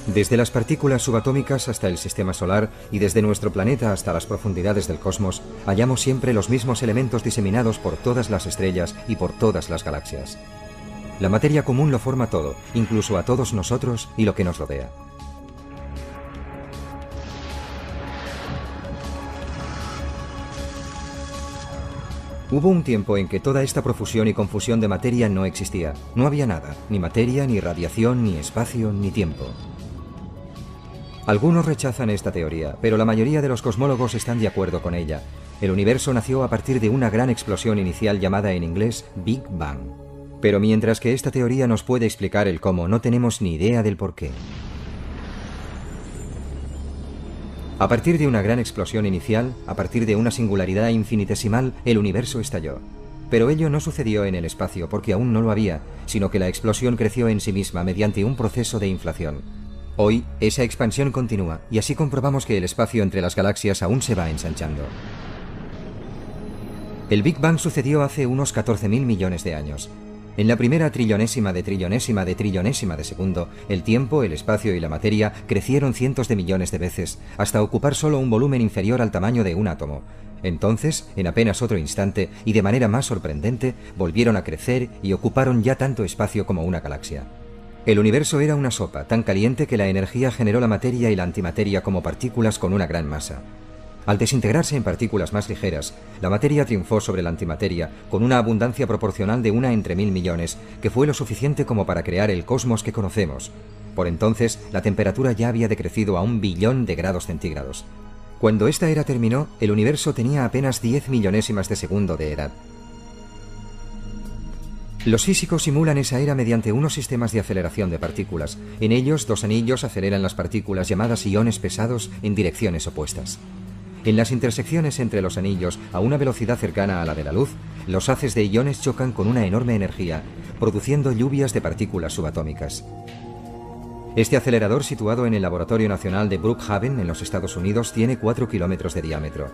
Desde las partículas subatómicas hasta el sistema solar y desde nuestro planeta hasta las profundidades del cosmos, hallamos siempre los mismos elementos diseminados por todas las estrellas y por todas las galaxias. La materia común lo forma todo, incluso a todos nosotros y lo que nos rodea. Hubo un tiempo en que toda esta profusión y confusión de materia no existía. No había nada, ni materia, ni radiación, ni espacio, ni tiempo. Algunos rechazan esta teoría, pero la mayoría de los cosmólogos están de acuerdo con ella. El universo nació a partir de una gran explosión inicial llamada en inglés Big Bang. Pero mientras que esta teoría nos puede explicar el cómo, no tenemos ni idea del por qué. A partir de una gran explosión inicial, a partir de una singularidad infinitesimal, el universo estalló. Pero ello no sucedió en el espacio porque aún no lo había, sino que la explosión creció en sí misma mediante un proceso de inflación. Hoy, esa expansión continúa, y así comprobamos que el espacio entre las galaxias aún se va ensanchando. El Big Bang sucedió hace unos 14.000 millones de años. En la primera trillonésima de segundo, el tiempo, el espacio y la materia crecieron cientos de millones de veces, hasta ocupar solo un volumen inferior al tamaño de un átomo. Entonces, en apenas otro instante, y de manera más sorprendente, volvieron a crecer y ocuparon ya tanto espacio como una galaxia. El universo era una sopa, tan caliente que la energía generó la materia y la antimateria como partículas con una gran masa. Al desintegrarse en partículas más ligeras, la materia triunfó sobre la antimateria con una abundancia proporcional de 1 entre 1000 millones, que fue lo suficiente como para crear el cosmos que conocemos. Por entonces, la temperatura ya había decrecido a 1 billón de grados centígrados. Cuando esta era terminó, el universo tenía apenas 10 millonésimas de segundo de edad. Los físicos simulan esa era mediante unos sistemas de aceleración de partículas. En ellos, dos anillos aceleran las partículas llamadas iones pesados en direcciones opuestas. En las intersecciones entre los anillos, a una velocidad cercana a la de la luz, los haces de iones chocan con una enorme energía, produciendo lluvias de partículas subatómicas. Este acelerador, situado en el Laboratorio Nacional de Brookhaven, en los Estados Unidos, tiene 4 kilómetros de diámetro.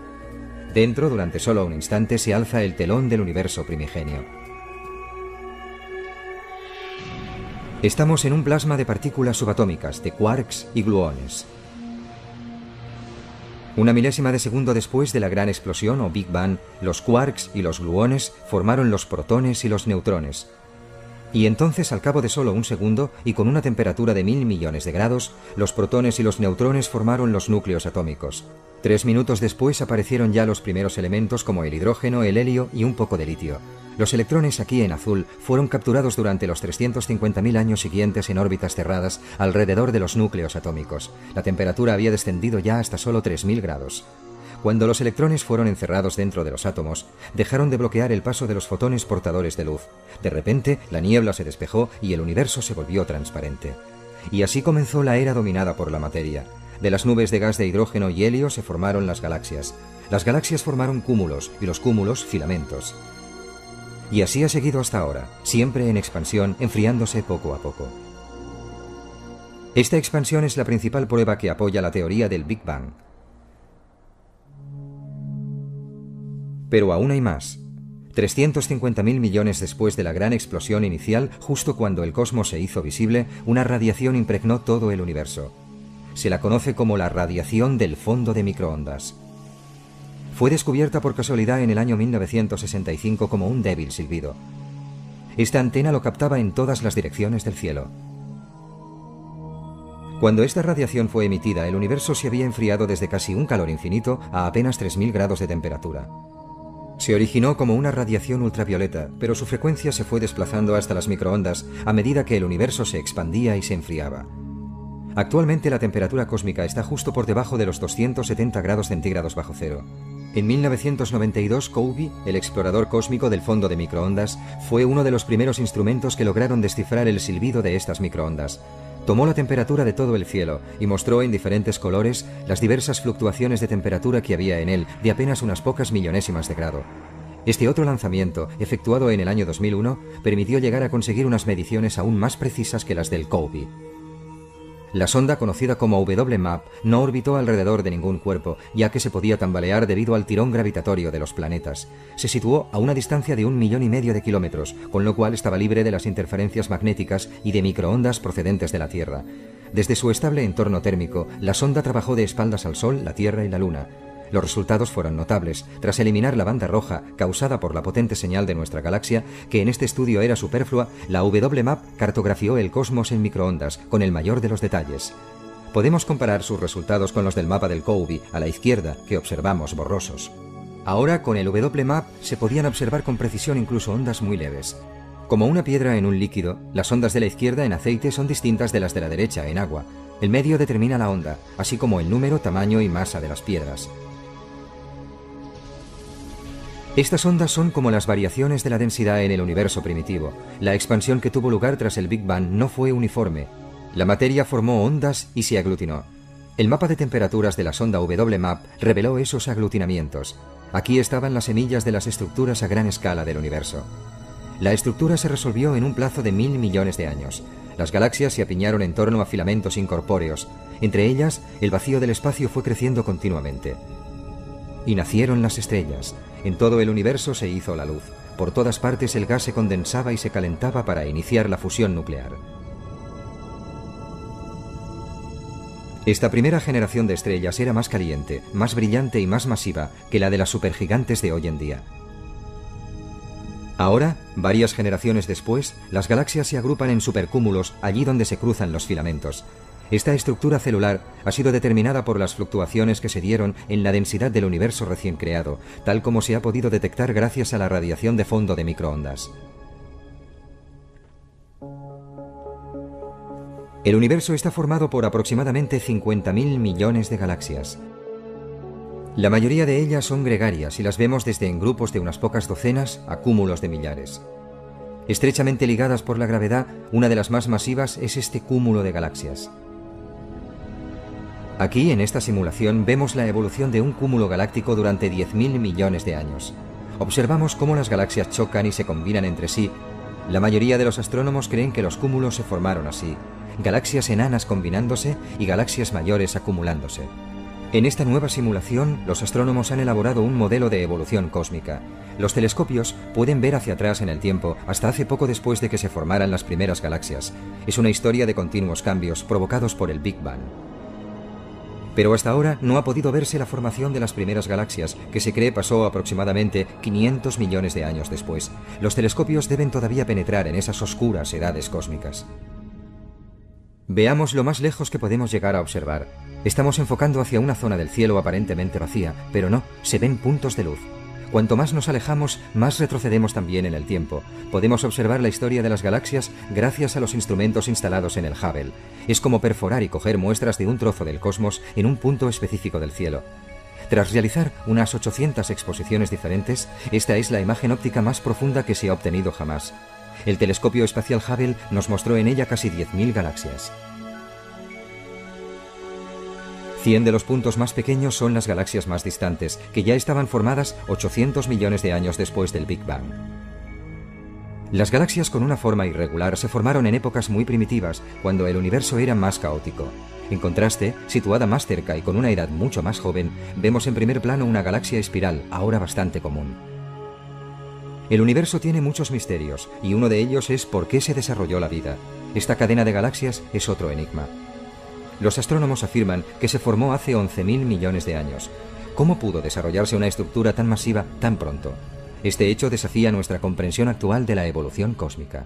Dentro, durante solo un instante, se alza el telón del universo primigenio. Estamos en un plasma de partículas subatómicas, de quarks y gluones. Una milésima de segundo después de la gran explosión o Big Bang, los quarks y los gluones formaron los protones y los neutrones. Y entonces, al cabo de solo un segundo y con una temperatura de 1000 millones de grados, los protones y los neutrones formaron los núcleos atómicos. 3 minutos después aparecieron ya los primeros elementos como el hidrógeno, el helio y un poco de litio. Los electrones, aquí en azul, fueron capturados durante los 350.000 años siguientes en órbitas cerradas alrededor de los núcleos atómicos. La temperatura había descendido ya hasta solo 3000 grados. Cuando los electrones fueron encerrados dentro de los átomos, dejaron de bloquear el paso de los fotones portadores de luz. De repente, la niebla se despejó y el universo se volvió transparente. Y así comenzó la era dominada por la materia. De las nubes de gas de hidrógeno y helio se formaron las galaxias. Las galaxias formaron cúmulos y los cúmulos filamentos. Y así ha seguido hasta ahora, siempre en expansión, enfriándose poco a poco. Esta expansión es la principal prueba que apoya la teoría del Big Bang. Pero aún hay más. 350.000 millones después de la gran explosión inicial, justo cuando el cosmos se hizo visible, una radiación impregnó todo el universo. Se la conoce como la radiación del fondo de microondas. Fue descubierta por casualidad en el año 1965 como un débil silbido. Esta antena lo captaba en todas las direcciones del cielo. Cuando esta radiación fue emitida, el universo se había enfriado desde casi un calor infinito a apenas 3000 grados de temperatura. Se originó como una radiación ultravioleta, pero su frecuencia se fue desplazando hasta las microondas a medida que el universo se expandía y se enfriaba. Actualmente la temperatura cósmica está justo por debajo de los 270 grados centígrados bajo cero. En 1992, COBE, el explorador cósmico del fondo de microondas, fue uno de los primeros instrumentos que lograron descifrar el silbido de estas microondas. Tomó la temperatura de todo el cielo y mostró en diferentes colores las diversas fluctuaciones de temperatura que había en él, de apenas unas pocas millonésimas de grado. Este otro lanzamiento, efectuado en el año 2001, permitió llegar a conseguir unas mediciones aún más precisas que las del COBE. La sonda, conocida como WMAP, no orbitó alrededor de ningún cuerpo, ya que se podía tambalear debido al tirón gravitatorio de los planetas. Se situó a una distancia de 1,5 millones de kilómetros, con lo cual estaba libre de las interferencias magnéticas y de microondas procedentes de la Tierra. Desde su estable entorno térmico, la sonda trabajó de espaldas al Sol, la Tierra y la Luna. Los resultados fueron notables. Tras eliminar la banda roja causada por la potente señal de nuestra galaxia, que en este estudio era superflua, la WMAP cartografió el cosmos en microondas, con el mayor de los detalles. Podemos comparar sus resultados con los del mapa del COBE, a la izquierda, que observamos borrosos. Ahora, con el WMAP, se podían observar con precisión incluso ondas muy leves. Como una piedra en un líquido, las ondas de la izquierda en aceite son distintas de las de la derecha en agua. El medio determina la onda, así como el número, tamaño y masa de las piedras. Estas ondas son como las variaciones de la densidad en el universo primitivo. La expansión que tuvo lugar tras el Big Bang no fue uniforme. La materia formó ondas y se aglutinó. El mapa de temperaturas de la sonda WMAP reveló esos aglutinamientos. Aquí estaban las semillas de las estructuras a gran escala del universo. La estructura se resolvió en un plazo de 1000 millones de años. Las galaxias se apiñaron en torno a filamentos incorpóreos. Entre ellas, el vacío del espacio fue creciendo continuamente. Y nacieron las estrellas. En todo el universo se hizo la luz. Por todas partes el gas se condensaba y se calentaba para iniciar la fusión nuclear. Esta primera generación de estrellas era más caliente, más brillante y más masiva que la de las supergigantes de hoy en día. Ahora, varias generaciones después, las galaxias se agrupan en supercúmulos allí donde se cruzan los filamentos. Esta estructura celular ha sido determinada por las fluctuaciones que se dieron en la densidad del universo recién creado, tal como se ha podido detectar gracias a la radiación de fondo de microondas. El universo está formado por aproximadamente 50.000 millones de galaxias. La mayoría de ellas son gregarias y las vemos desde en grupos de unas pocas docenas a cúmulos de millares. Estrechamente ligadas por la gravedad, una de las más masivas es este cúmulo de galaxias. Aquí, en esta simulación, vemos la evolución de un cúmulo galáctico durante 10.000 millones de años. Observamos cómo las galaxias chocan y se combinan entre sí. La mayoría de los astrónomos creen que los cúmulos se formaron así, galaxias enanas combinándose y galaxias mayores acumulándose. En esta nueva simulación, los astrónomos han elaborado un modelo de evolución cósmica. Los telescopios pueden ver hacia atrás en el tiempo, hasta hace poco después de que se formaran las primeras galaxias. Es una historia de continuos cambios provocados por el Big Bang. Pero hasta ahora no ha podido verse la formación de las primeras galaxias, que se cree pasó aproximadamente 500 millones de años después. Los telescopios deben todavía penetrar en esas oscuras edades cósmicas. Veamos lo más lejos que podemos llegar a observar. Estamos enfocando hacia una zona del cielo aparentemente vacía, pero no, se ven puntos de luz. Cuanto más nos alejamos, más retrocedemos también en el tiempo. Podemos observar la historia de las galaxias gracias a los instrumentos instalados en el Hubble. Es como perforar y coger muestras de un trozo del cosmos en un punto específico del cielo. Tras realizar unas 800 exposiciones diferentes, esta es la imagen óptica más profunda que se ha obtenido jamás. El telescopio espacial Hubble nos mostró en ella casi 10.000 galaxias. 100 de los puntos más pequeños son las galaxias más distantes, que ya estaban formadas 800 millones de años después del Big Bang. Las galaxias con una forma irregular se formaron en épocas muy primitivas, cuando el universo era más caótico. En contraste, situada más cerca y con una edad mucho más joven, vemos en primer plano una galaxia espiral, ahora bastante común. El universo tiene muchos misterios, y uno de ellos es por qué se desarrolló la vida. Esta cadena de galaxias es otro enigma. Los astrónomos afirman que se formó hace 11.000 millones de años. ¿Cómo pudo desarrollarse una estructura tan masiva tan pronto? Este hecho desafía nuestra comprensión actual de la evolución cósmica.